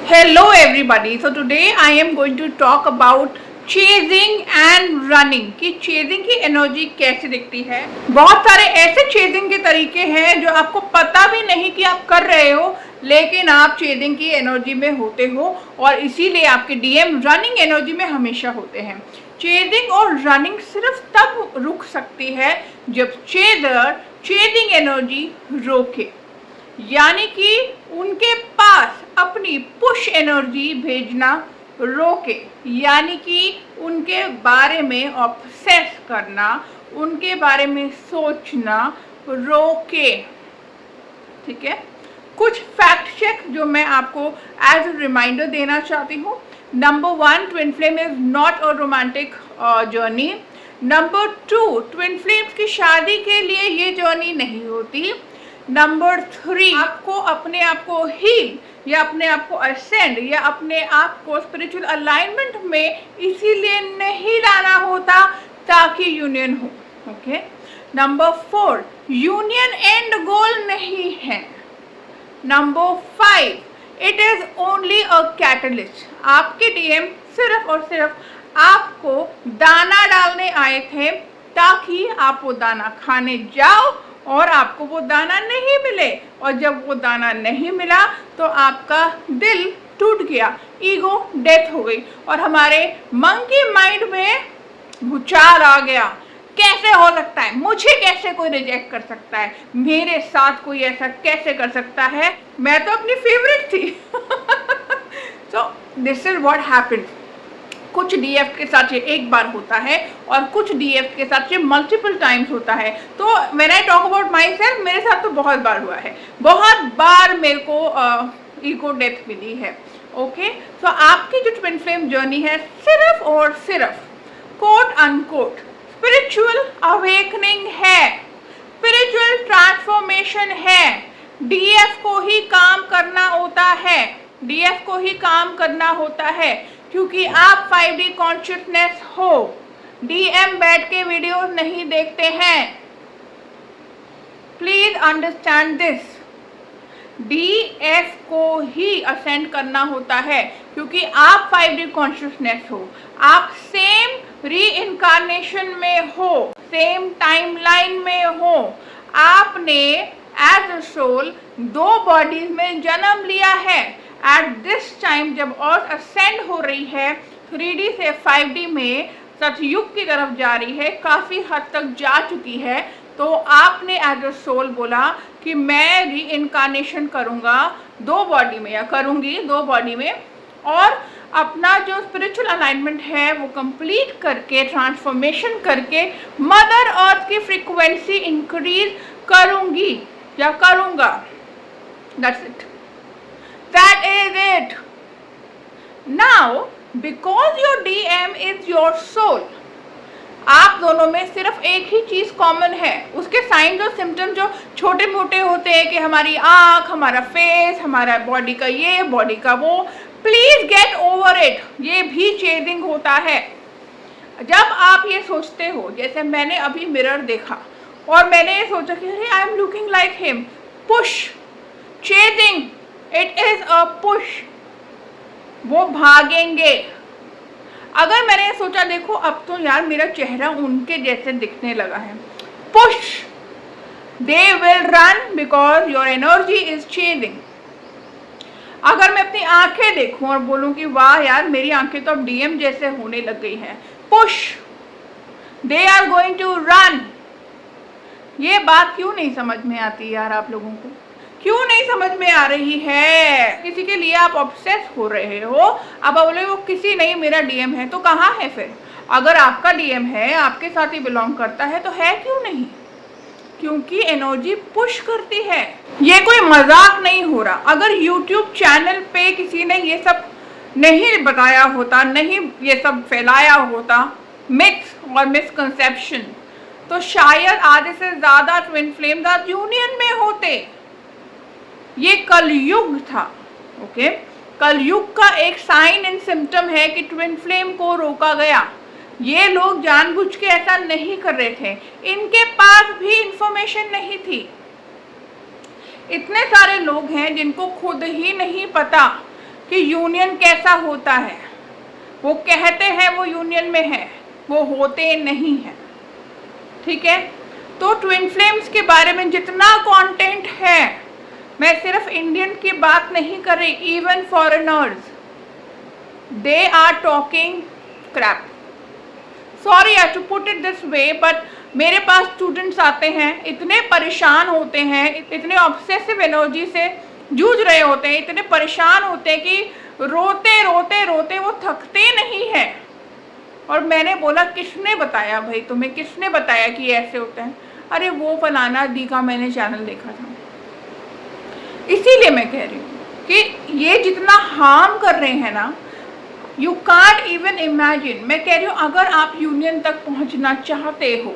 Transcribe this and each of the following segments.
Hello everybody. So today I am going to talk about chasing and running कि chasing की energy कैसे दिखती है। बहुत सारे ऐसे चेजिंग के तरीके हैं जो आपको पता भी नहीं कि आप कर रहे हो, लेकिन आप चेजिंग की एनर्जी में होते हो और इसीलिए आपके डीएम रनिंग एनर्जी में हमेशा होते हैं। चेजिंग और रनिंग सिर्फ तब रुक सकती है जब चेजर चेजिंग एनर्जी रोके, यानी कि उनके पास अपनी पुश एनर्जी भेजना रोके, यानी कि उनके बारे में ऑब्सेस करना, उनके बारे में सोचना रोके। ठीक है, कुछ फैक्ट चेक जो मैं आपको एज अ रिमाइंडर देना चाहती हूँ। Number 1, twin flame is not a romantic journey. Number 2, twin flames की शादी के लिए ये जर्नी नहीं होती। नंबर 3, आपको अपने आप को हील या अपने आप को असेंड या अपने आप को स्पिरिचुअल अलाइनमेंट में इसीलिए नहीं लाना होता ताकि यूनियन हो। ओके। नंबर 4, यूनियन एंड गोल नहीं है। Number 5, it is only a catalyst. आपके डीएम सिर्फ और सिर्फ आपको दाना डालने आए थे ताकि आप वो दाना खाने जाओ और आपको वो दाना नहीं मिले, और जब वो दाना नहीं मिला तो आपका दिल टूट गया, ईगो डेथ हो गई और हमारे मंकी माइंड में भूचाल आ गया। कैसे हो सकता है, मुझे कैसे कोई रिजेक्ट कर सकता है, मेरे साथ कोई ऐसा कैसे कर सकता है, मैं तो अपनी फेवरेट थी। So this is what happened. कुछ डीएफ के साथ ये एक बार होता है और कुछ डीएफ के साथ ये मल्टीपल टाइम्स होता है। तो when I talk about my self, मेरे साथ तो बहुत बार हुआ है, बहुत बार मेरे को ईगो डेथ मिली है। ओके, तो आपकी जो ट्विन फ्लेम जर्नी है सिर्फ और सिर्फ कोट अनकोट स्पिरिचुअल अवेकनिंग है, स्पिरिचुअल ट्रांसफॉर्मेशन है। डीएफ को ही काम करना होता है, डीएफ को ही काम करना होता है, क्योंकि आप 5D कॉन्शियसनेस हो। डीएम बैठ के वीडियोस नहीं देखते हैं, प्लीज अंडरस्टैंड दिस। डीएफ को ही असेंड करना होता है क्योंकि आप 5D कॉन्शियसनेस हो, आप सेम री इनकारनेशन में हो, सेम टाइमलाइन में हो। आपने एज अ सोल 2 बॉडीज में जन्म लिया है। एट दिस टाइम जब अर्थ असेंड हो रही है 3D से 5D में, सतयुग की तरफ जा रही है, काफ़ी हद तक जा चुकी है, तो आपने एज अ सोल बोला कि मैं री इनकारनेशन करूँगा 2 बॉडी में या करूँगी 2 बॉडी में, और अपना जो स्पिरिचुअल अलाइनमेंट है वो कंप्लीट करके, ट्रांसफॉर्मेशन करके मदर अर्थ की फ्रीक्वेंसी इंक्रीज करूँगी या करूँगा। That's it, that is it. Now because your DM is your soul, आप दोनों में सिर्फ एक ही चीज कॉमन है। उसके साइंस और सिम्टम्स जो छोटे मोटे होते हैं कि हमारी आँख, हमारा फेस, हमारा बॉडी का ये, बॉडी का वो, प्लीज गेट ओवर इट। ये भी चेजिंग होता है। जब आप ये सोचते हो, जैसे मैंने अभी मिरर देखा और मैंने ये सोचा कि अरे I am looking like him, push, chasing, it is a push. वो भागेंगे। अगर मैंने सोचा देखो अब तो यार मेरा चेहरा उनके जैसे दिखने लगा है, push, they will run because your energy is chasing. अगर मैं अपनी आंखें देखूं और बोलूं कि वाह यार मेरी आंखें तो अब डीएम जैसे होने लग गई हैं, push, they are going to run. ये बात क्यों नहीं समझ में आती यार आप लोगों को, क्यों नहीं समझ में आ रही है? किसी के लिए आप ऑब्सेस हो रहे हो, अब बोले वो किसी नहीं मेरा डीएम है, तो कहाँ है फिर? अगर आपका डीएम है, आपके साथ ही बिलोंग करता है, तो है क्यों नहीं? क्योंकि एनर्जी पुश करती है। ये कोई मजाक नहीं हो रहा। अगर यूट्यूब चैनल पे किसी ने ये सब नहीं बताया होता, नहीं ये सब फैलाया होता, मिथ्स और मिसकंसेप्शन, तो शायद आधे से ज़्यादा ट्विन फ्लेम्स आज यूनियन में होते। ये कलयुग था। ओके, कलयुग का एक साइन एंड सिम्टम है कि ट्विन फ्लेम को रोका गया। ये लोग जानबूझ के ऐसा नहीं कर रहे थे, इनके पास भी इंफॉर्मेशन नहीं थी। इतने सारे लोग हैं जिनको खुद ही नहीं पता कि यूनियन कैसा होता है। वो कहते हैं वो यूनियन में है, वो होते नहीं हैं, ठीक है। तो ट्विन फ्लेम्स के बारे में जितना कंटेंट है, मैं सिर्फ इंडियन की बात नहीं कर रही, even foreigners they are talking crap. Sorry I to put it this way, but मेरे पास स्टूडेंट्स आते हैं, इतने परेशान होते हैं, इतने ऑब्सेसिव एनर्जी से जूझ रहे होते हैं, इतने परेशान होते हैं कि रोते रोते रोते वो थकते नहीं हैं। और मैंने बोला किसने बताया भाई तुम्हें, किसने बताया कि ऐसे होता है? अरे वो फलाना दी का मैंने चैनल देखा था। इसीलिए मैं कह रही हूँ कि ये जितना हार्म कर रहे हैं ना, यू कांट इवन इमेजिन। मैं कह रही हूँ अगर आप यूनियन तक पहुँचना चाहते हो,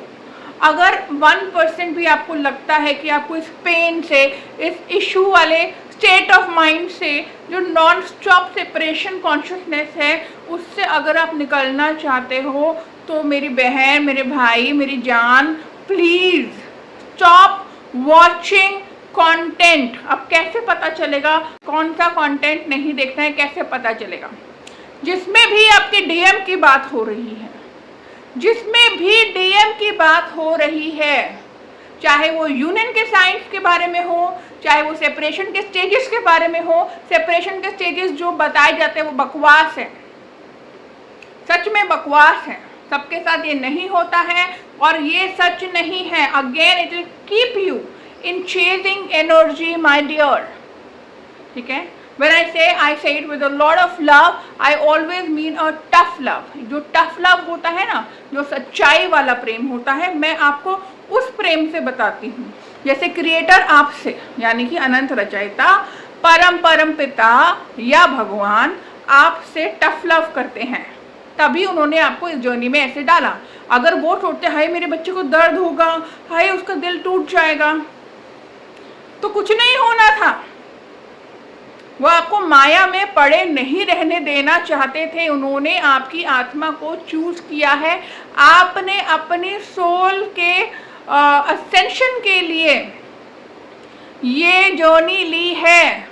अगर 1% भी आपको लगता है कि आपको इस पेन से, इस इशू वाले स्टेट ऑफ माइंड से, जो नॉन स्टॉप सेपरेशन कॉन्शियसनेस है, उससे अगर आप निकलना चाहते हो, तो मेरी बहन, मेरे भाई, मेरी जान, प्लीज़ स्टॉप वॉचिंग कंटेंट। अब कैसे पता चलेगा कौन सा कंटेंट नहीं देखना है? कैसे पता चलेगा? जिसमें भी आपके डीएम की बात हो रही है, जिसमें भी डीएम की बात हो रही है, चाहे वो यूनियन के साइंस के बारे में हो, चाहे वो सेपरेशन के स्टेजेस के बारे में हो। सेपरेशन के स्टेजेस जो बताए जाते हैं वो बकवास है, सच में बकवास है। सबके साथ ये नहीं होता है और ये सच नहीं है। Again it will keep you in chasing energy my dear, ठीक है। When I say it with a lot of love, I always mean a tough love. जो tough love होता है ना, जो सच्चाई वाला प्रेम होता है, मैं आपको उस प्रेम से बताती हूँ। जैसे क्रिएटर आपसे, यानी कि अनंत रचयिता, परम पिता या भगवान आपसे टफ लव करते हैं, तभी उन्होंने आपको इस जर्नी में ऐसे डाला। अगर वो सोचते हाय मेरे बच्चे को दर्द होगा, हाय उसका दिल टूट जाएगा, तो कुछ नहीं होना था। वो आपको माया में पड़े नहीं रहने देना चाहते थे। उन्होंने आपकी आत्मा को चूज किया है। आपने अपनी सोल के असेंशन के लिए ये जर्नी ली है।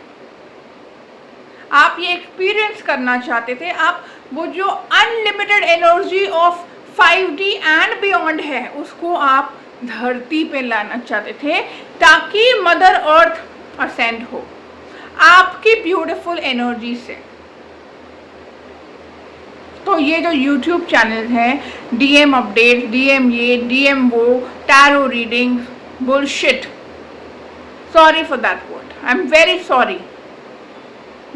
आप ये एक्सपीरियंस करना चाहते थे। आप वो जो unlimited energy of 5D and beyond है, उसको आप धरती पे लाना चाहते थे, ताकि मदर अर्थ असेंड हो आपकी ब्यूटीफुल एनर्जी से। तो ये जो YouTube चैनल है, DM अपडेट, DM ये, DM वो, tarot reading, bullshit, sorry for that word, I am very sorry,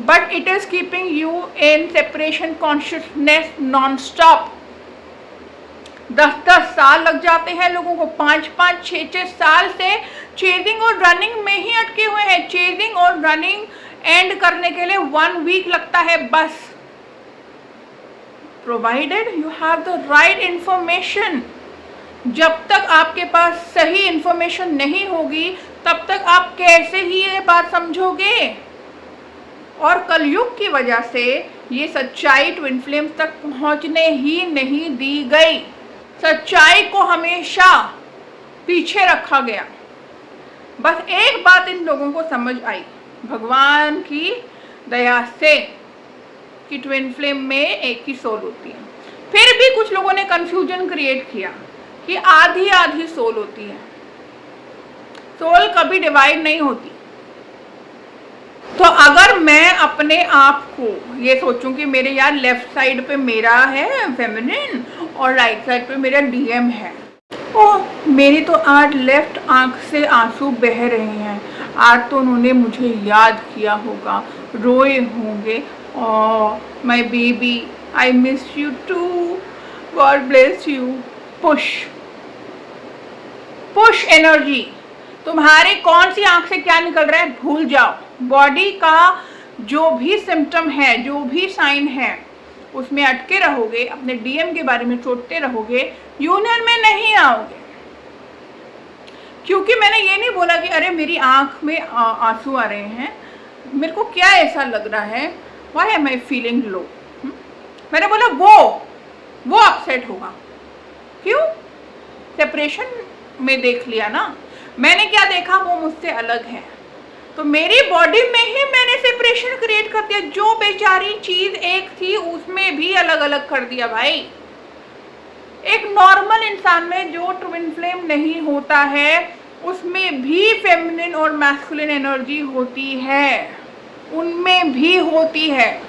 but it is keeping you in separation consciousness non stop. 10-10 साल लग जाते हैं लोगों को, 5-5, 6-6 साल से चेजिंग और रनिंग में ही अटके हुए हैं। चेजिंग और रनिंग एंड करने के लिए 1 वीक लगता है बस, provided you have the right information. जब तक आपके पास सही इंफॉर्मेशन नहीं होगी, तब तक आप कैसे ही ये बात समझोगे? और कलयुग की वजह से ये सच्चाई ट्विन फ्लेम्स तक पहुंचने ही नहीं दी गई। सच्चाई को हमेशा पीछे रखा गया। बस एक बात इन लोगों को समझ आई भगवान की दया से कि ट्विन फ्लेम में एक ही सोल होती है। फिर भी कुछ लोगों ने कंफ्यूजन क्रिएट किया कि आधी आधी सोल होती है। सोल कभी डिवाइड नहीं होती। तो अगर मैं अपने आप को ये सोचूं कि मेरे यार लेफ्ट साइड पे मेरा है फेमिनिन और राइट साइड पे मेरा डीएम है, ओह मेरी तो आज लेफ्ट आंख से आंसू बह रहे हैं, आज तो उन्होंने मुझे याद किया होगा, रोए होंगे, oh my baby I miss you too, God bless you. Push energy. तुम्हारे कौन सी आंख से क्या निकल रहा है भूल जाओ। बॉडी का जो भी सिम्टम है, जो भी साइन है, उसमें अटके रहोगे, अपने डीएम के बारे में सोचते रहोगे, यूनियन में नहीं आओगे। क्योंकि मैंने ये नहीं बोला कि अरे मेरी आंख में आंसू आ रहे हैं, मेरे को क्या ऐसा लग रहा है, why am I feeling low. मैंने बोला वो अपसेट होगा। क्यों? सेपरेशन में देख लिया ना मैंने, क्या देखा वो मुझसे अलग है। तो मेरी बॉडी में ही मैंने सेपरेशन क्रिएट कर दिया। जो बेचारी चीज एक थी उसमें भी अलग अलग कर दिया भाई। एक नॉर्मल इंसान में जो ट्विन फ्लेम नहीं होता है उसमें भी फेमिनिन और मैस्कुलिन एनर्जी होती है, उनमें भी होती है।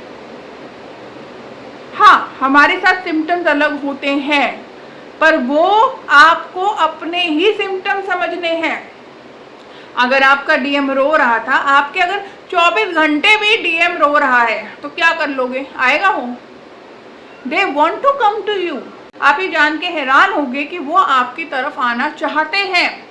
हाँ, हमारे साथ सिम्टम्स अलग होते हैं, पर वो आपको अपने ही सिम्टम्स समझने हैं। अगर आपका डीएम रो रहा था, आपके अगर 24 घंटे भी डीएम रो रहा है तो क्या कर लोगे? आएगा वो? They want to come to you. आप ये जान के हैरान होंगे कि वो आपकी तरफ आना चाहते हैं,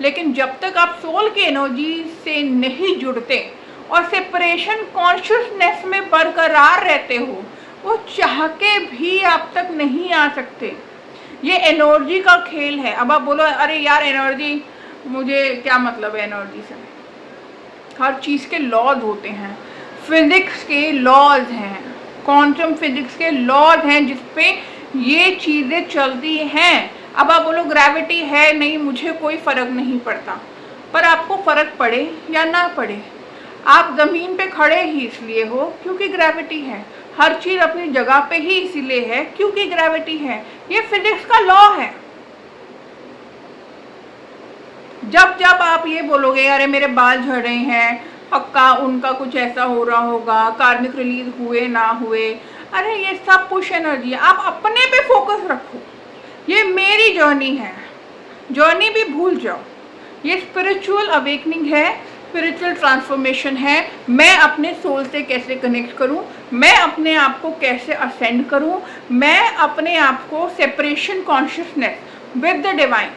लेकिन जब तक आप सोल की एनर्जी से नहीं जुड़ते और सेपरेशन कॉन्शियसनेस में बरकरार रहते हो, वो चाह के भी आप तक नहीं आ सकते। ये एनर्जी का खेल है। अब आप बोलो अरे यार एनर्जी, मुझे क्या मतलब है एनर्जी से? हर चीज़ के लॉज होते हैं, फिजिक्स के लॉज हैं, क्वांटम फिजिक्स के लॉज हैं जिसपे ये चीज़ें चलती हैं। अब आप बोलो ग्रेविटी है नहीं, मुझे कोई फ़र्क नहीं पड़ता, पर आपको फ़र्क पड़े या ना पड़े, आप ज़मीन पे खड़े ही इसलिए हो क्योंकि ग्रेविटी है। हर चीज़ अपनी जगह पे ही इसीलिए है क्योंकि ग्रेविटी है। ये फिजिक्स का लॉ है। जब जब आप ये बोलोगे अरे मेरे बाल झड़ रहे हैं, पक्का उनका कुछ ऐसा हो रहा होगा, कार्मिक रिलीज हुए ना हुए, अरे ये सब पुश एनर्जी है। आप अपने पे फोकस रखो। ये मेरी जर्नी है, जर्नी भी भूल जाओ। ये स्पिरिचुअल अवेकनिंग है, स्पिरिचुअल ट्रांसफॉर्मेशन है। मैं अपने सोल से कैसे कनेक्ट करूं, मैं अपने आप को कैसे असेंड करूं, मैं अपने आप को separation consciousness with the divine,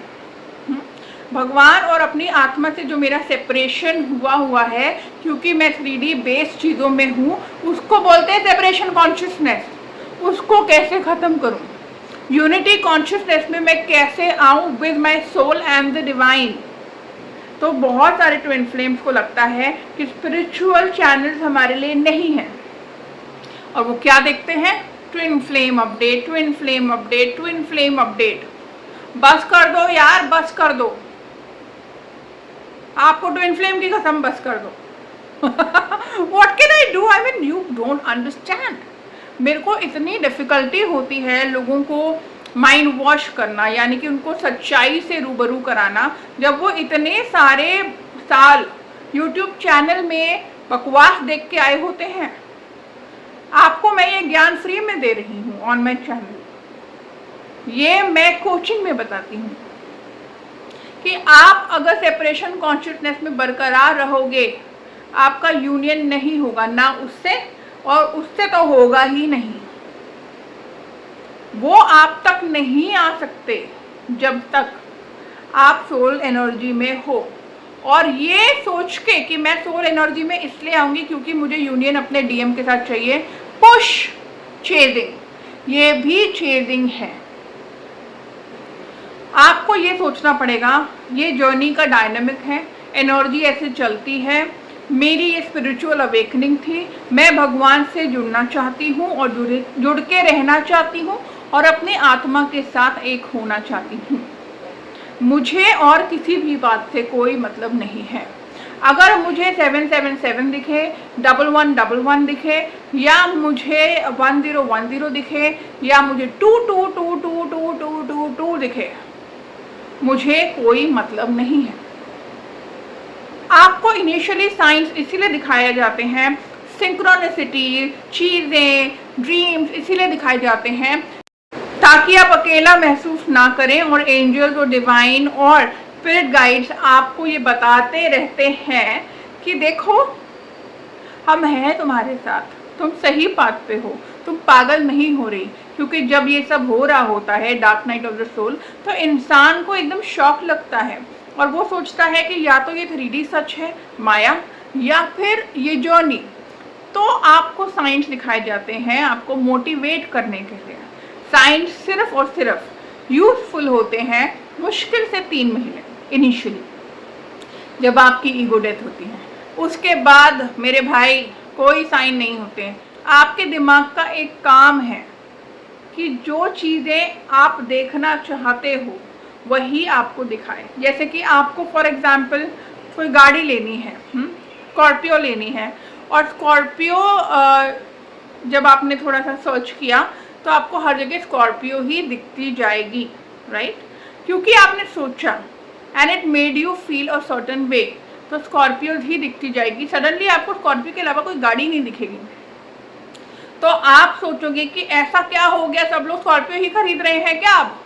भगवान और अपनी आत्मा से जो मेरा सेपरेशन हुआ है, क्योंकि मैं 3D बेस्ड चीज़ों में हूँ, उसको बोलते हैं सेपरेशन कॉन्शियसनेस। उसको कैसे ख़त्म करूँ? यूनिटी कॉन्शियसनेस में मैं कैसे आऊँ with my soul and the divine? तो बहुत सारे ट्विन फ्लेम्स को लगता है कि स्पिरिचुअल चैनल्स हमारे लिए नहीं हैं, और वो क्या देखते हैं? Twin flame update, twin flame update, twin flame update. बस कर दो यार, बस कर दो। आपको ट्विन फ्लेम की कसम, बस कर दो। What can I do? I mean, you don't understand. मेरे को इतनी डिफ़िकल्टी होती है लोगों को माइंड वॉश करना, यानी कि उनको सच्चाई से रूबरू कराना, जब वो इतने सारे साल YouTube चैनल में बकवास देख के आए होते हैं। आपको मैं ये ज्ञान फ्री में दे रही हूँ ऑन माई चैनल। ये मैं कोचिंग में बताती हूँ कि आप अगर सेपरेशन कॉन्शियसनेस में बरकरार रहोगे, आपका यूनियन नहीं होगा ना उससे, और उससे तो होगा ही नहीं। वो आप तक नहीं आ सकते जब तक आप सोल एनर्जी में हो। और ये सोच के कि मैं सोल एनर्जी में इसलिए आऊँगी क्योंकि मुझे यूनियन अपने डीएम के साथ चाहिए, पुश चेजिंग, ये भी चेजिंग है। आपको ये सोचना पड़ेगा, ये जर्नी का डायनामिक है, एनर्जी ऐसे चलती है। मेरी ये स्पिरिचुअल अवेकनिंग थी, मैं भगवान से जुड़ना चाहती हूँ और जुड़ के रहना चाहती हूँ और अपने आत्मा के साथ एक होना चाहती हूँ। मुझे और किसी भी बात से कोई मतलब नहीं है। अगर मुझे 777 दिखे, 1111 दिखे, या मुझे 1010 दिखे, या मुझे 22222222 दिखे, मुझे कोई मतलब नहीं है। आपको इनिशियली साइंस इसीलिए दिखाए जाते हैं, सिंक्रोनिसिटी, चीज़ें, ड्रीम्स इसीलिए दिखाए जाते हैं ताकि आप अकेला महसूस ना करें, और एंजल्स और डिवाइन और स्पिरिट गाइड्स आपको ये बताते रहते हैं कि देखो हम हैं तुम्हारे साथ, तुम सही पाथ पे हो, तुम पागल नहीं हो रही। क्योंकि जब ये सब हो रहा होता है dark night of the soul, तो इंसान को एकदम शॉक लगता है और वो सोचता है कि या तो ये 3D सच है, माया, या फिर ये जर्नी। तो आपको साइंस दिखाए जाते हैं आपको मोटिवेट करने के लिए। साइंस सिर्फ और सिर्फ यूजफुल होते हैं मुश्किल से 3 महीने इनिशियली, जब आपकी ईगो डेथ होती है। उसके बाद मेरे भाई कोई साइन नहीं होते हैं। आपके दिमाग का एक काम है कि जो चीज़ें आप देखना चाहते हो वही आपको दिखाए। जैसे कि आपको फॉर एग्जाम्पल कोई गाड़ी लेनी है, स्कॉर्पियो लेनी है, और स्कॉर्पियो जब आपने थोड़ा सा सर्च किया तो आपको हर जगह स्कॉर्पियो ही दिखती जाएगी, राइट? क्योंकि आपने सोचा and it made you feel a certain way, तो स्कॉर्पियो ही दिखती जाएगी। सडनली आपको स्कॉर्पियो के अलावा कोई गाड़ी नहीं दिखेगी, तो आप सोचोगे कि ऐसा क्या हो गया, सब लोग स्कॉर्पियो ही खरीद रहे हैं क्या अब?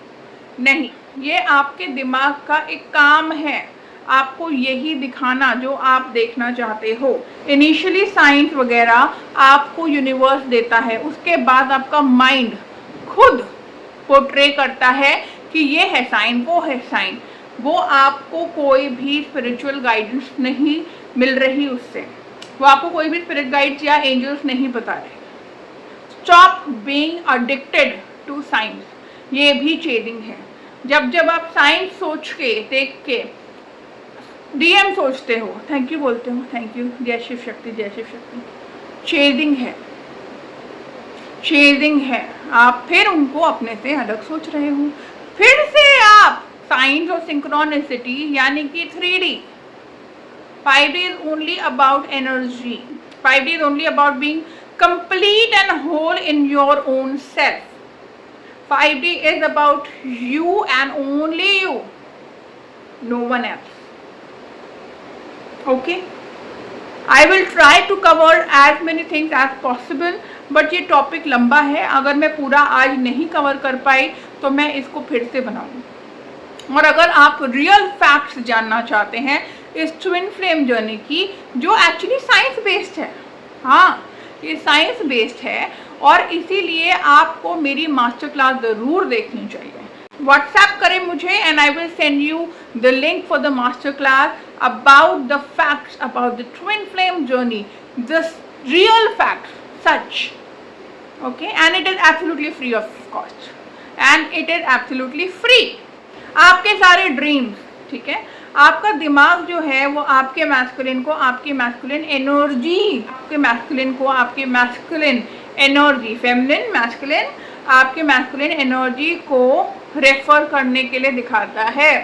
नहीं, ये आपके दिमाग का एक काम है, आपको यही दिखाना जो आप देखना चाहते हो। इनिशियली साइंस वगैरह आपको यूनिवर्स देता है, उसके बाद आपका माइंड खुद पोर्ट्रे करता है कि ये है साइन, वो है साइन। वो आपको कोई भी स्पिरिचुअल गाइडेंस नहीं मिल रही उससे, वो आपको कोई भी स्पिरिट गाइड्स या एंजल्स नहीं बता रहे। Stop being addicted to science, ये भी चेजिंग है। जब जब आप साइंस सोच के देख के डीएम सोचते हो, थैंक यू बोलते हो, थैंक यू, जय शिव शक्ति, जय शिव शक्ति, चेजिंग है, चेजिंग है। आप फिर उनको अपने से अलग सोच रहे हो, फिर से आप साइंस और सिंक्रोनिसिटी यानी कि 3D, 5D is only about energy, 5D is only about being complete and whole in your own self. 5D is about you and only you, no one else. Okay, I will try to cover as many things as possible, but ये topic लंबा है, अगर मैं पूरा आज नहीं cover कर पाई तो मैं इसको फिर से बनाऊंगी। और अगर आप रियल फैक्ट्स जानना चाहते हैं इस ट्विन फ्लेम जर्नी की, जो एक्चुअली साइंस बेस्ड है, हाँ ये साइंस बेस्ड है, और इसीलिए आपको मेरी मास्टर क्लास ज़रूर देखनी चाहिए। व्हाट्सएप करें मुझे and I will send you the link for the master class about the facts about the twin flame journey, this real facts, such, okay, and it is absolutely free of cost, and it is absolutely free. आपके सारे dreams, ठीक है, आपका दिमाग जो है वो आपके मैस्कुलिन को, आपकी मैस्कुलिन एनर्जी, आपके मैस्कुलिन को, आपकी मैस्कुलिन एनर्जी, फेमिनिन मैस्कुलिन, आपके मैस्कुलिन एनर्जी को रेफर करने के लिए दिखाता है।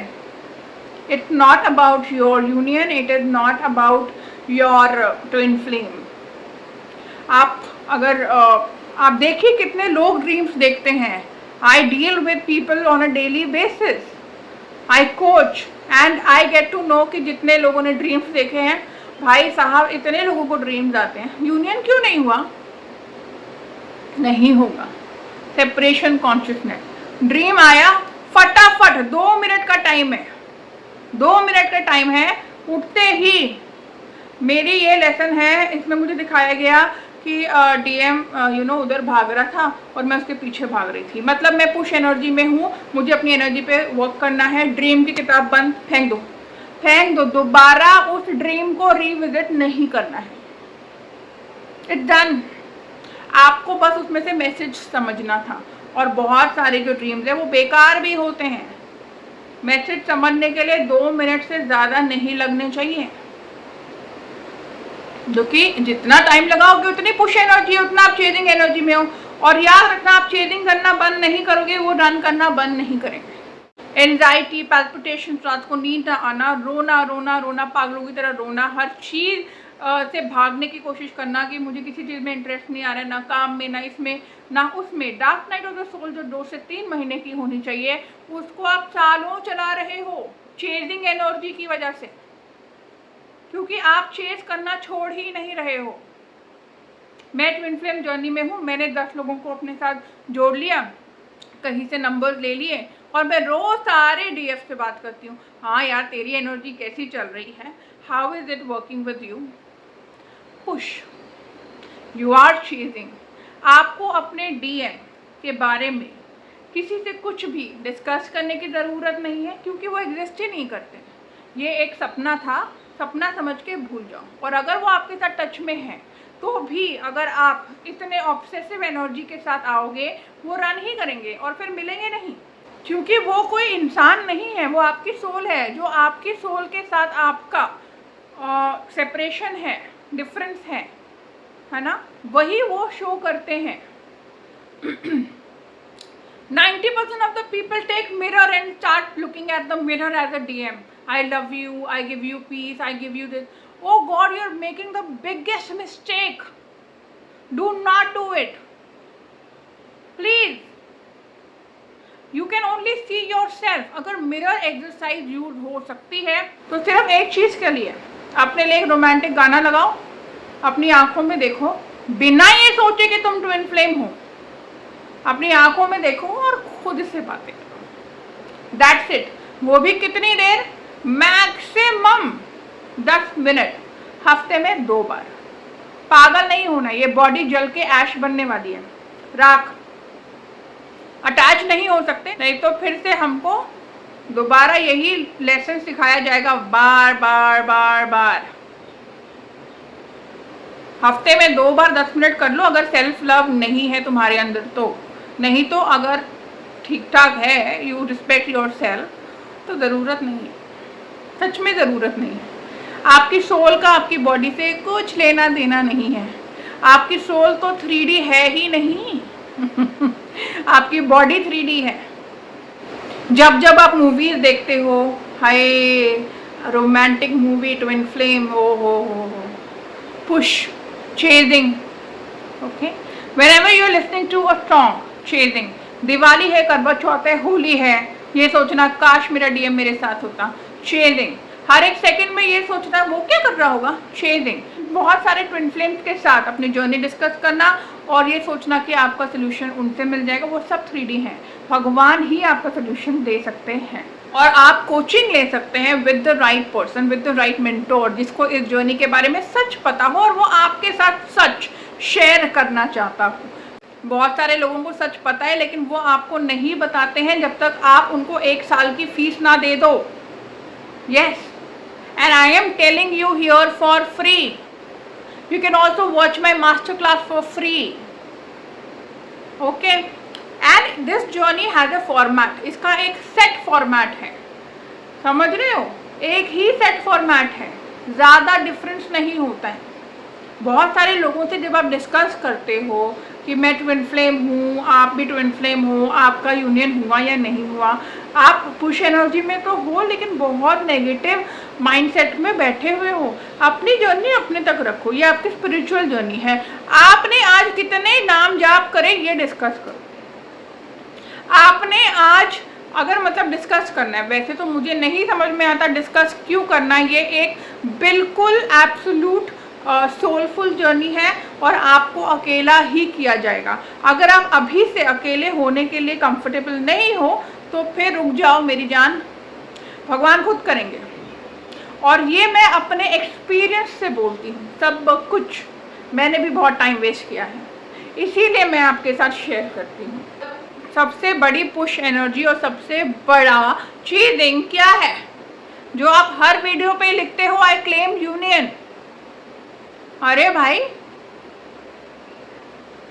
It's not about your union, it is not about your twin flame. आप अगर आप देखिए कितने लोग ड्रीम्स देखते हैं। I deal with people on a daily basis. I coach and I get to know कि जितने लोगों ने ड्रीम्स देखे हैं, भाई साहब इतने लोगों को ड्रीम्स आते हैं। यूनियन क्यों नहीं हुआ? नहीं होगा। सेपरेशन कॉन्शियसनेस, ड्रीम आया फटाफट, 2 मिनट का टाइम है, 2 मिनट का टाइम है, उठते ही मेरी ये लेसन है, इसमें मुझे दिखाया गया कि डीएम उधर भाग रहा था और मैं उसके पीछे भाग रही थी। मतलब मैं पुश एनर्जी में हूँ, मुझे अपनी एनर्जी पे वर्क करना है। ड्रीम की किताब बंद, फेंक दो, फेंक दो, दोबारा उस ड्रीम को रिविजिट नहीं करना है। It's done. आपको बस उसमें से मैसेज समझना था, और बहुत सारे जो ड्रीम्स है वो बेकार भी होते हैं। मैसेज समझने के लिए 2 मिनट से ज़्यादा नहीं लगने चाहिए, जो कि जितना टाइम लगाओगे उतनी पुश एनर्जी, उतना आप चेजिंग एनर्जी में हो। और याद रखना, आप चेजिंग करना बंद नहीं करोगे, वो रन करना बंद नहीं करेंगे। एंजाइटी, पैल्पिटेशन, रात को नींद ना आना, रोना रोना रोना, पागलों की तरह रोना, हर चीज़ से भागने की कोशिश करना कि मुझे किसी चीज़ में इंटरेस्ट नहीं आ रहा है, ना काम में, ना इसमें, ना उसमें। Dark night of the soul जो 2 से 3 महीने की होनी चाहिए, उसको आप सालों चला रहे हो चेजिंग एनर्जी की वजह से, क्योंकि आप चेज करना छोड़ ही नहीं रहे हो। मैं ट्विन फ्लेम जर्नी में हूँ, मैंने 10 लोगों को अपने साथ जोड़ लिया, कहीं से नंबर्स ले लिए, और मैं रोज़ सारे डीएफ से बात करती हूँ। हाँ यार, तेरी एनर्जी कैसी चल रही है, how is it working with you? Push, you are chasing. आपको अपने डीएम के बारे में किसी से कुछ भी डिस्कस करने की ज़रूरत नहीं है, क्योंकि वो एग्जिस्ट ही नहीं करते। ये एक सपना था, सपना समझ के भूल जाओ। और अगर वो आपके साथ टच में है तो भी अगर आप इतने ऑब्सेसिव एनर्जी के साथ आओगे, वो रन ही करेंगे और फिर मिलेंगे नहीं, क्योंकि वो कोई इंसान नहीं है, वो आपकी सोल है। जो आपकी सोल के साथ आपका सेपरेशन है, डिफरेंस है ना, वही वो शो करते हैं। 90% of the people take mirror and start looking at the mirror as a DM. I love you, I give you peace, I give you this. Oh God, you're making the biggest mistake. Do not do it. Please. You can only see yourself. अगर mirror exercise use हो सकती है तो सिर्फ एक चीज के लिए, अपने लिए एक रोमांटिक गाना लगाओ, अपनी आंखों में देखो, बिना ये सोचे कि तुम ट्विन फ्लेम हो, अपनी आंखों में देखो और खुद से बातें करो। That's it. वो भी कितनी देर? मैक्सिमम 10 मिनट, हफ्ते में 2 बार। पागल नहीं होना, ये बॉडी जल के ऐश बनने वाली है, राख। अटैच नहीं हो सकते, नहीं तो फिर से हमको दोबारा यही लेसन सिखाया जाएगा बार बार बार बार। हफ्ते में 2 बार 10 मिनट कर लो, अगर सेल्फ लव नहीं है तुम्हारे अंदर तो। नहीं तो अगर ठीक ठाक है, यू रिस्पेक्ट योर सेल्फ, तो ज़रूरत नहीं है, सच में ज़रूरत नहीं है। आपकी सोल का आपकी बॉडी से कुछ लेना देना नहीं है। आपकी सोल तो 3D है ही नहीं आपकी बॉडी 3D है। जब जब आप मूवीज देखते हो, हाय रोमांटिक मूवी, ट्विन फ्लेम, हो push, chasing, okay, whenever you are listening to a song, chasing, Diwali है, करवा चौथ है, होली है, ये सोचना काश मेरा डीएम मेरे साथ होता, चेजिंग। हर एक सेकंड में ये सोचना वो क्या कर रहा होगा, चेजिंग। बहुत सारे ट्विन फ्लेम्स के साथ अपनी जर्नी डिस्कस करना और ये सोचना कि आपका सोल्यूशन उनसे मिल जाएगा, वो सब 3D है। भगवान ही आपका सोल्यूशन दे सकते हैं। और आप कोचिंग ले सकते हैं with the right person, with the right mentor, जिसको इस जर्नी के बारे में सच पता हो और वो आपके साथ सच शेयर करना चाहता हो। बहुत सारे लोगों को सच पता है लेकिन वो आपको नहीं बताते हैं जब तक आप उनको 1 साल की फीस ना दे दो। Yes, and I am telling you here for free. You can also watch my master class for free. Okay, and this journey has a format. इसका एक set format है, समझ रहे हो? एक ही set format है, ज़्यादा डिफरेंस नहीं होता है। बहुत सारे लोगों से जब आप डिस्कस करते हो कि मैं ट्विन फ्लेम हूँ, आप भी ट्विन फ्लेम हो, आपका यूनियन हुआ या नहीं हुआ, आप पुश एनर्जी में तो हो लेकिन बहुत नेगेटिव माइंडसेट में बैठे हुए हो। अपनी जर्नी अपने तक रखो, ये आपकी स्पिरिचुअल जर्नी है। आपने आज कितने नाम जाप करे ये डिस्कस करो। आपने आज अगर मतलब डिस्कस करना है, वैसे तो मुझे नहीं समझ में आता डिस्कस क्यों करना है, ये एक बिल्कुल एब्सोल्यूट सोलफुल जर्नी है और आपको अकेला ही किया जाएगा। अगर आप अभी से अकेले होने के लिए कंफर्टेबल नहीं हो तो फिर रुक जाओ मेरी जान, भगवान खुद करेंगे। और ये मैं अपने एक्सपीरियंस से बोलती हूँ, सब कुछ मैंने भी बहुत टाइम वेस्ट किया है, इसीलिए मैं आपके साथ शेयर करती हूँ। सबसे बड़ी पुश एनर्जी और सबसे बड़ा चीजिंग क्या है जो आप हर वीडियो पे लिखते हो, आई क्लेम यूनियन। अरे भाई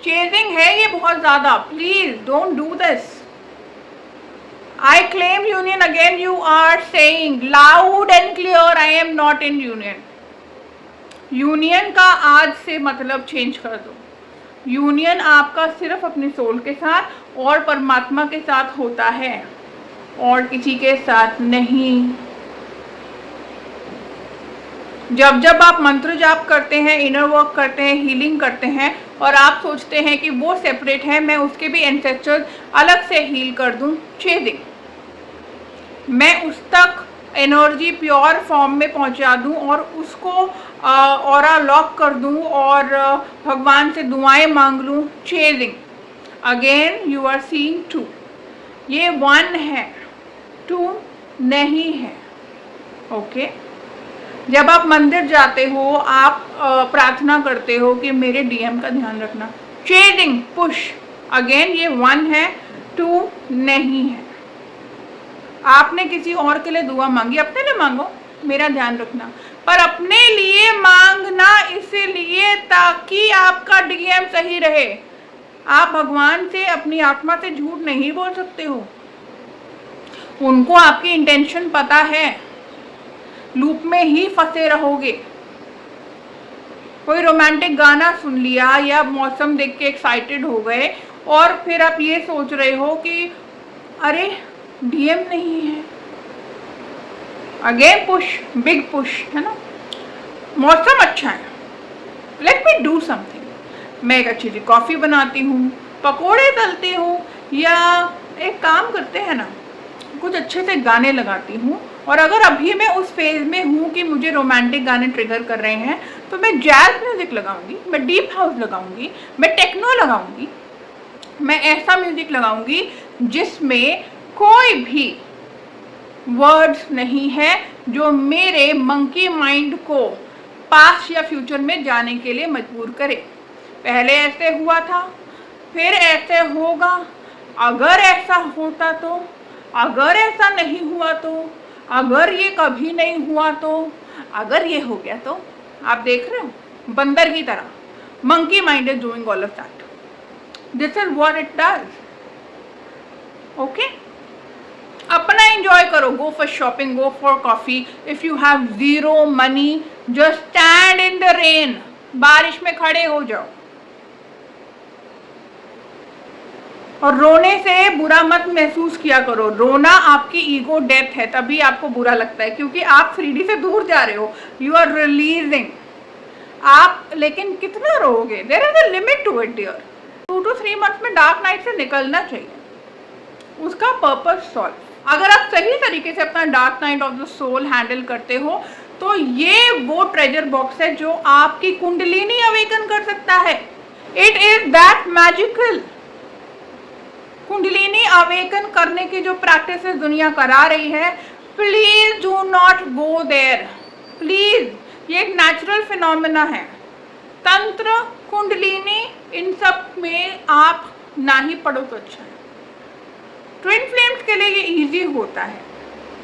चेजिंग है ये बहुत ज़्यादा, please don't do this. I claim union, again you are saying loud and clear I am not in union. Union का आज से मतलब चेंज कर दो। यूनियन आपका सिर्फ अपनी सोल के साथ और परमात्मा के साथ होता है और किसी के साथ नहीं। जब जब आप मंत्र जाप करते हैं, इनर वर्क करते हैं, हीलिंग करते हैं और आप सोचते हैं कि वो सेपरेट है, मैं उसके भी एंसेस्टर्स अलग से हील कर दूं, चेजिंग, मैं उस तक एनर्जी प्योर फॉर्म में पहुंचा दूं और उसको ऑरा लॉक कर दूं और भगवान से दुआएं मांग लूं, chasing. Again you are seeing 2, ये 1 है, 2 नहीं है। ओके, जब आप मंदिर जाते हो, आप प्रार्थना करते हो कि मेरे डीएम का ध्यान रखना, चेजिंग, पुश। अगेन ये 1 है, 2 नहीं है। आपने किसी और के लिए दुआ मांगी, अपने लिए मांगो, मेरा ध्यान रखना, पर अपने लिए मांगना इसलिए ताकि आपका डीएम सही रहे। आप भगवान से, अपनी आत्मा से झूठ नहीं बोल सकते हो, उनको आपकी इंटेंशन पता है, लूप में ही फंसे रहोगे। कोई रोमांटिक गाना सुन लिया या मौसम देख के एक्साइटेड हो गए और फिर आप ये सोच रहे हो कि अरे डीएम नहीं है। अगेन पुश, बिग पुश है ना। मौसम अच्छा है, लेट मी डू समथिंग। मैं एक अच्छी सी कॉफ़ी बनाती हूँ, पकोड़े तलती हूँ, या एक काम करते हैं ना, कुछ अच्छे से गाने लगाती हूँ। और अगर अभी मैं उस फेज में हूँ कि मुझे रोमांटिक गाने ट्रिगर कर रहे हैं, तो मैं जैज म्यूजिक लगाऊंगी, मैं डीप हाउस लगाऊंगी, मैं टेक्नो लगाऊंगी, मैं ऐसा म्यूजिक लगाऊंगी जिसमें कोई भी वर्ड्स नहीं है जो मेरे मंकी माइंड को पास्ट या फ्यूचर में जाने के लिए मजबूर करे। पहले ऐसे हुआ था, फिर ऐसे होगा, अगर ऐसा होता तो, अगर ऐसा नहीं हुआ तो, अगर ये कभी नहीं हुआ तो, अगर ये हो गया तो। आप देख रहे हो बंदर की तरह, monkey mind is doing all of that. This is what it does. Okay, अपना एंजॉय करो, go for shopping, go for coffee. If you have zero money, just stand in the rain, बारिश में खड़े हो जाओ। और रोने से बुरा मत महसूस किया करो, रोना आपकी ईगो डेथ है, तभी आपको बुरा लगता है, क्योंकि आप 3D से दूर जा रहे हो, यू आर रिलीजिंग। आप लेकिन कितना रोओगे, there is a limit to it dear. 2 to 3 month में डार्क नाइट से निकलना चाहिए, उसका पर्पस सॉल्व। अगर आप सही तरीके से अपना dark night of the soul handle करते हो, तो ये वो ट्रेजर बॉक्स है जो आपकी कुंडलिनी अवेकन कर सकता है। It is that magical. Kundalini awaken करने की जो प्रैक्टिसेस दुनिया करा रही है, please do not go there, please. ये एक नेचुरल फिनोमेना है। तंत्र, कुंडलिनी, इन सब में आप ना ही पढ़ो तो अच्छा है। ट्विन फ्लेम्स के लिए ये इजी होता है,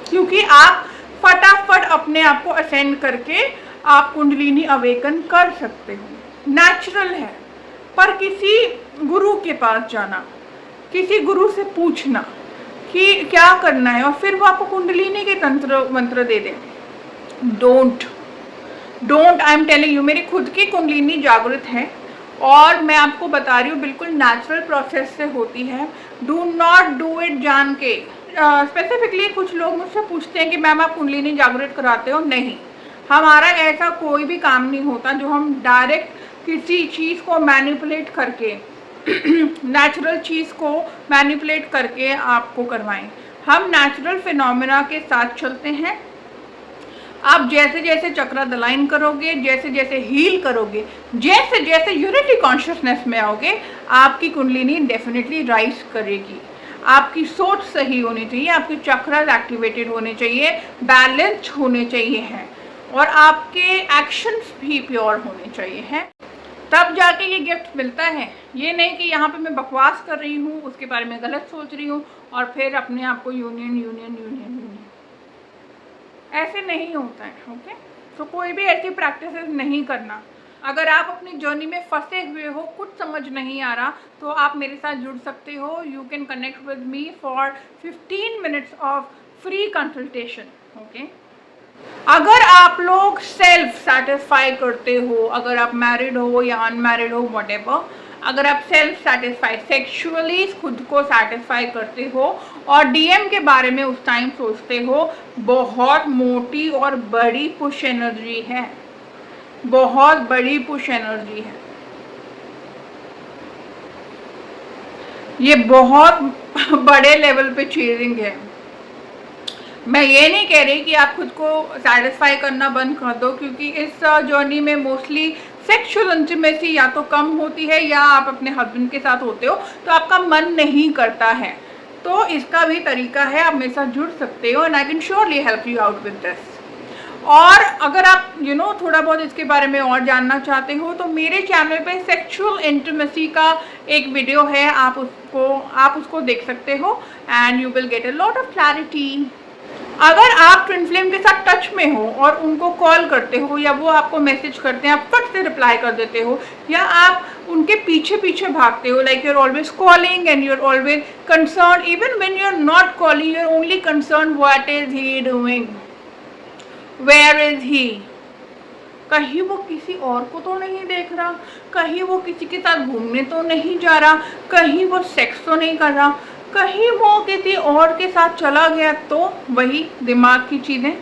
क्योंकि आप फटाफट अपने आप को असेंड करके आप कुंडलिनी अवेकन कर सकते हो, नेचुरल है। पर किसी गुरु के पास जाना, किसी गुरु से पूछना कि क्या करना है, और फिर वो आपको कुंडलिनी के तंत्र मंत्र दे दें, don't I am telling you. मेरी खुद की कुंडलिनी जागृत है और मैं आपको बता रही हूँ, बिल्कुल नेचुरल प्रोसेस से होती है। डू नॉट डू इट जान के। स्पेसिफिकली कुछ लोग मुझसे पूछते हैं कि मैम आप कुंडलिनी जागृत कराते हो? नहीं, हमारा ऐसा कोई भी काम नहीं होता जो हम डायरेक्ट किसी चीज़ को मैनिपुलेट करके नेचुरल चीज़ को मैनिपुलेट करके आपको करवाएं। हम नेचुरल फिनोमेना के साथ चलते हैं। आप जैसे जैसे चक्र अलाइन करोगे, जैसे जैसे हील करोगे, जैसे जैसे यूनिटी कॉन्शियसनेस में आओगे, आपकी कुंडलिनी डेफिनेटली राइज करेगी। आपकी सोच सही होनी चाहिए, आपके चक्र एक्टिवेटेड होने चाहिए, बैलेंस्ड होने चाहिए हैं, और आपके एक्शंस भी प्योर होने चाहिए हैं, तब जाके ये गिफ्ट मिलता है। ये नहीं कि यहाँ पे मैं बकवास कर रही हूँ, उसके बारे में गलत सोच रही हूँ और फिर अपने आप को यूनियन ऐसे नहीं होता है। ओके, तो कोई भी ऐसी प्रैक्टिसेस नहीं करना। अगर आप अपनी जर्नी में फंसे हुए हो, कुछ समझ नहीं आ रहा, तो आप मेरे साथ जुड़ सकते हो। You can connect with me for 15 minutes of free consultation. Okay, अगर आप लोग सेल्फ सेटिस्फाई करते हो, अगर आप मैरिड हो या अनमैरिड हो, व्हाटएवर, अगर आप सेल्फ सेटिस्फाई सेक्सुअली खुद को सेटिस्फाई करते हो और डीएम के बारे में उस टाइम सोचते हो, बहुत मोटी और बड़ी पुश एनर्जी है, बहुत बड़ी पुश एनर्जी है। ये बहुत बड़े लेवल पे चेजिंग है। मैं ये नहीं कह रही कि आप खुद को सेटिस्फाई करना बंद कर दो, क्योंकि इस जर्नी में मोस्टली सेक्सुअल इंटीमेसी या तो कम होती है, या आप अपने हस्बैंड के साथ होते हो तो आपका मन नहीं करता है। तो इसका भी तरीका है, आप मेरे साथ जुड़ सकते हो and I can surely help you out with this. और अगर आप थोड़ा बहुत इसके बारे में और जानना चाहते हो, तो मेरे चैनल पे सेक्सुअल इंटीमेसी का एक वीडियो है, आप उसको देख सकते हो and you will get a lot of clarity. अगर आप ट्विन फ्लेम के साथ टच में हो और उनको कॉल करते हो, या वो आपको मैसेज करते हैं, आप फट से रिप्लाई कर देते हो, या आप उनके पीछे पीछे भागते हो, like you are always calling and you are always concern, even when you are not calling, you are only concern what is he doing, where is he, कहीं वो किसी और को तो नहीं देख रहा, कहीं वो किसी के साथ घूमने तो नहीं जा रहा, कहीं वो सेक्स तो नहीं कर रहा, कहीं वो किसी और के साथ चला गया, तो वही दिमाग की चीज़ें,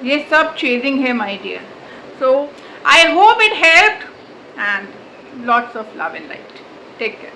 ये सब चेजिंग है my dear. So I hope it helped, and lots of love and light. Take care.